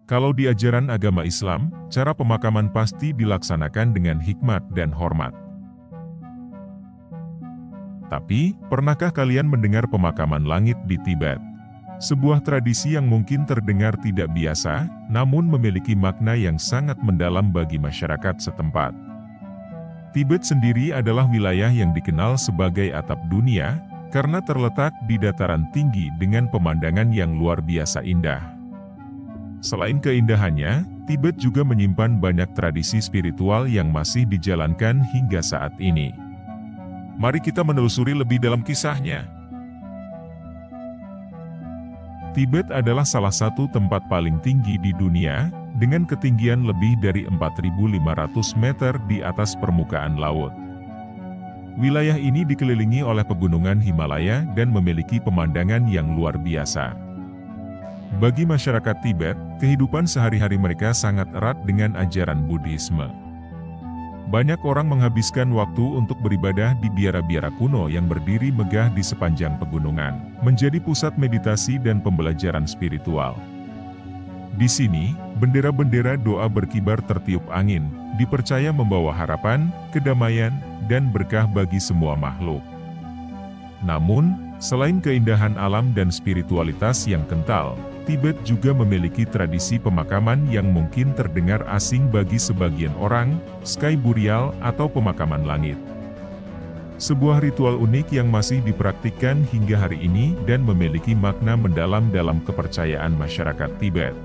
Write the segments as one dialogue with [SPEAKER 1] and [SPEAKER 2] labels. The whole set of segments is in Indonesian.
[SPEAKER 1] Kalau di ajaran agama Islam, cara pemakaman pasti dilaksanakan dengan hikmat dan hormat. Tapi, pernahkah kalian mendengar pemakaman langit di Tibet? Sebuah tradisi yang mungkin terdengar tidak biasa, namun memiliki makna yang sangat mendalam bagi masyarakat setempat. Tibet sendiri adalah wilayah yang dikenal sebagai atap dunia, karena terletak di dataran tinggi dengan pemandangan yang luar biasa indah. Selain keindahannya, Tibet juga menyimpan banyak tradisi spiritual yang masih dijalankan hingga saat ini. Mari kita menelusuri lebih dalam kisahnya. Tibet adalah salah satu tempat paling tinggi di dunia, dengan ketinggian lebih dari 4.500 meter di atas permukaan laut. Wilayah ini dikelilingi oleh pegunungan Himalaya dan memiliki pemandangan yang luar biasa. Bagi masyarakat Tibet, kehidupan sehari-hari mereka sangat erat dengan ajaran Buddhisme. Banyak orang menghabiskan waktu untuk beribadah di biara-biara kuno yang berdiri megah di sepanjang pegunungan, menjadi pusat meditasi dan pembelajaran spiritual. Di sini, bendera-bendera doa berkibar tertiup angin, dipercaya membawa harapan, kedamaian, dan berkah bagi semua makhluk. Namun, selain keindahan alam dan spiritualitas yang kental, Tibet juga memiliki tradisi pemakaman yang mungkin terdengar asing bagi sebagian orang, sky burial atau pemakaman langit. Sebuah ritual unik yang masih dipraktikkan hingga hari ini dan memiliki makna mendalam dalam kepercayaan masyarakat Tibet.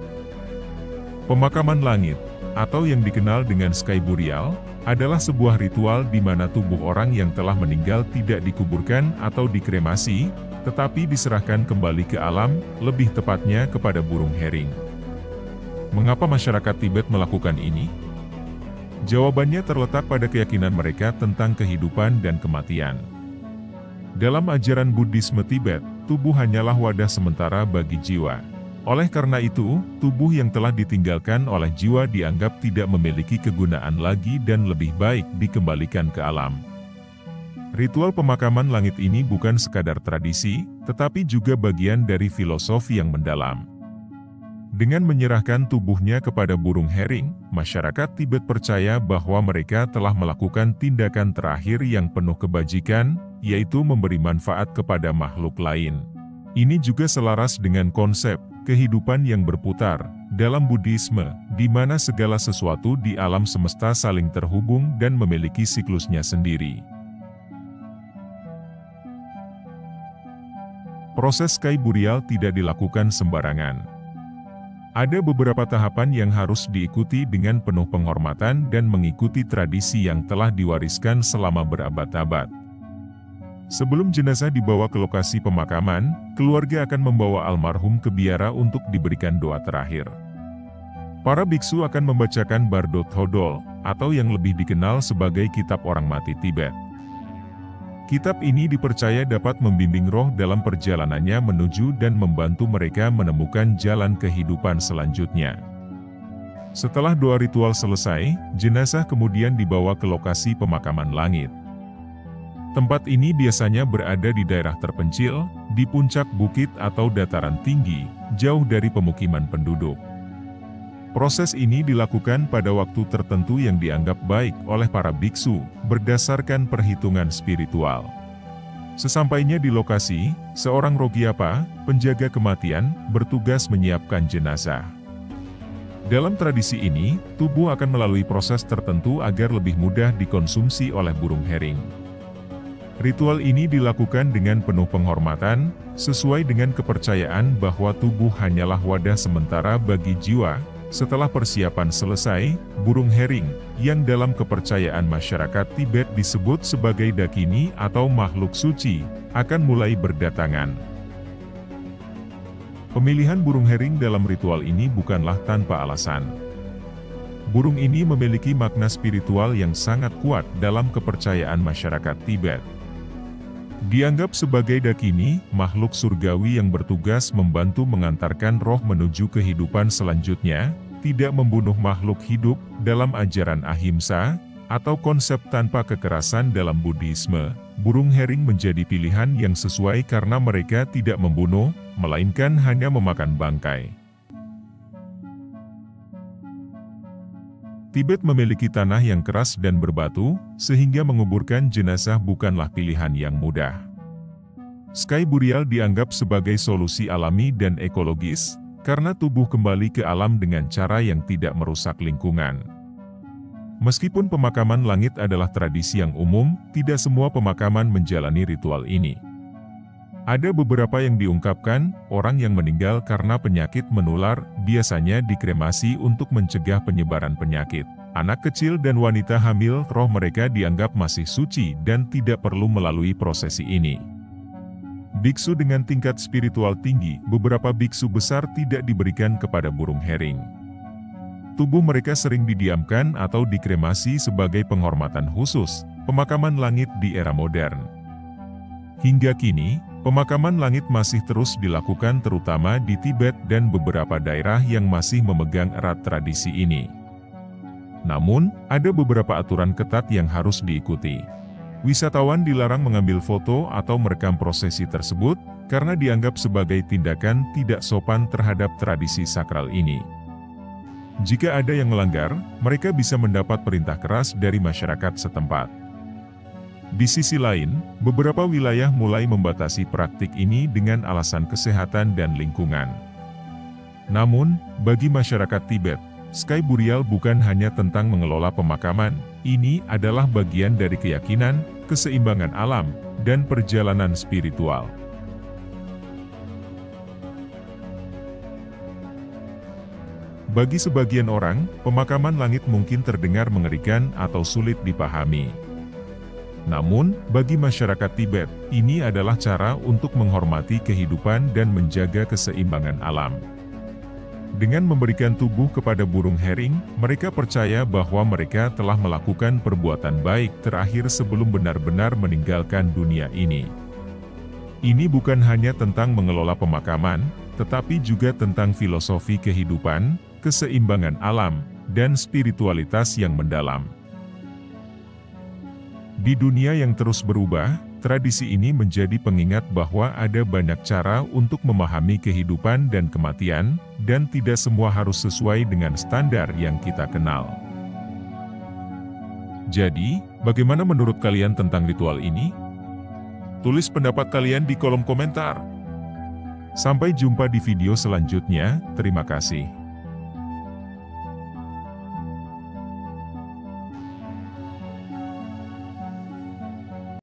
[SPEAKER 1] Pemakaman langit, atau yang dikenal dengan sky burial, adalah sebuah ritual di mana tubuh orang yang telah meninggal tidak dikuburkan atau dikremasi, tetapi diserahkan kembali ke alam, lebih tepatnya kepada burung hering. Mengapa masyarakat Tibet melakukan ini? Jawabannya terletak pada keyakinan mereka tentang kehidupan dan kematian. Dalam ajaran Buddhisme Tibet, tubuh hanyalah wadah sementara bagi jiwa. Oleh karena itu, tubuh yang telah ditinggalkan oleh jiwa dianggap tidak memiliki kegunaan lagi dan lebih baik dikembalikan ke alam. Ritual pemakaman langit ini bukan sekadar tradisi, tetapi juga bagian dari filosofi yang mendalam. Dengan menyerahkan tubuhnya kepada burung hering, masyarakat Tibet percaya bahwa mereka telah melakukan tindakan terakhir yang penuh kebajikan, yaitu memberi manfaat kepada makhluk lain. Ini juga selaras dengan konsep kehidupan yang berputar dalam Buddhisme, di mana segala sesuatu di alam semesta saling terhubung dan memiliki siklusnya sendiri. Proses sky burial tidak dilakukan sembarangan. Ada beberapa tahapan yang harus diikuti dengan penuh penghormatan dan mengikuti tradisi yang telah diwariskan selama berabad-abad. Sebelum jenazah dibawa ke lokasi pemakaman, keluarga akan membawa almarhum ke biara untuk diberikan doa terakhir. Para biksu akan membacakan Bardo Thodol, atau yang lebih dikenal sebagai Kitab Orang Mati Tibet. Kitab ini dipercaya dapat membimbing roh dalam perjalanannya menuju dan membantu mereka menemukan jalan kehidupan selanjutnya. Setelah doa ritual selesai, jenazah kemudian dibawa ke lokasi pemakaman langit. Tempat ini biasanya berada di daerah terpencil, di puncak bukit atau dataran tinggi, jauh dari pemukiman penduduk. Proses ini dilakukan pada waktu tertentu yang dianggap baik oleh para biksu, berdasarkan perhitungan spiritual. Sesampainya di lokasi, seorang Rogyapa, penjaga kematian, bertugas menyiapkan jenazah. Dalam tradisi ini, tubuh akan melalui proses tertentu agar lebih mudah dikonsumsi oleh burung hering. Ritual ini dilakukan dengan penuh penghormatan, sesuai dengan kepercayaan bahwa tubuh hanyalah wadah sementara bagi jiwa. Setelah persiapan selesai, burung hering, yang dalam kepercayaan masyarakat Tibet disebut sebagai dakini atau makhluk suci, akan mulai berdatangan. Pemilihan burung hering dalam ritual ini bukanlah tanpa alasan. Burung ini memiliki makna spiritual yang sangat kuat dalam kepercayaan masyarakat Tibet. Dianggap sebagai dakini, makhluk surgawi yang bertugas membantu mengantarkan roh menuju kehidupan selanjutnya, tidak membunuh makhluk hidup dalam ajaran ahimsa, atau konsep tanpa kekerasan dalam Buddhisme. Burung hering menjadi pilihan yang sesuai karena mereka tidak membunuh, melainkan hanya memakan bangkai. Tibet memiliki tanah yang keras dan berbatu, sehingga menguburkan jenazah bukanlah pilihan yang mudah. Sky burial dianggap sebagai solusi alami dan ekologis, karena tubuh kembali ke alam dengan cara yang tidak merusak lingkungan. Meskipun pemakaman langit adalah tradisi yang umum, tidak semua pemakaman menjalani ritual ini. Ada beberapa yang diungkapkan, orang yang meninggal karena penyakit menular, biasanya dikremasi untuk mencegah penyebaran penyakit. Anak kecil dan wanita hamil, roh mereka dianggap masih suci dan tidak perlu melalui prosesi ini. Biksu dengan tingkat spiritual tinggi, beberapa biksu besar tidak diberikan kepada burung hering. Tubuh mereka sering didiamkan atau dikremasi sebagai penghormatan khusus, pemakaman langit di era modern. Hingga kini, pemakaman langit masih terus dilakukan terutama di Tibet dan beberapa daerah yang masih memegang erat tradisi ini. Namun, ada beberapa aturan ketat yang harus diikuti. Wisatawan dilarang mengambil foto atau merekam prosesi tersebut, karena dianggap sebagai tindakan tidak sopan terhadap tradisi sakral ini. Jika ada yang melanggar, mereka bisa mendapat perintah keras dari masyarakat setempat. Di sisi lain, beberapa wilayah mulai membatasi praktik ini dengan alasan kesehatan dan lingkungan. Namun, bagi masyarakat Tibet, Sky burial bukan hanya tentang mengelola pemakaman, ini adalah bagian dari keyakinan, keseimbangan alam, dan perjalanan spiritual. Bagi sebagian orang, pemakaman langit mungkin terdengar mengerikan atau sulit dipahami. Namun, bagi masyarakat Tibet, ini adalah cara untuk menghormati kehidupan dan menjaga keseimbangan alam. Dengan memberikan tubuh kepada burung hering, mereka percaya bahwa mereka telah melakukan perbuatan baik terakhir sebelum benar-benar meninggalkan dunia ini. Ini bukan hanya tentang mengelola pemakaman, tetapi juga tentang filosofi kehidupan, keseimbangan alam, dan spiritualitas yang mendalam. Di dunia yang terus berubah, tradisi ini menjadi pengingat bahwa ada banyak cara untuk memahami kehidupan dan kematian, dan tidak semua harus sesuai dengan standar yang kita kenal. Jadi, bagaimana menurut kalian tentang ritual ini? Tulis pendapat kalian di kolom komentar. Sampai jumpa di video selanjutnya, terima kasih.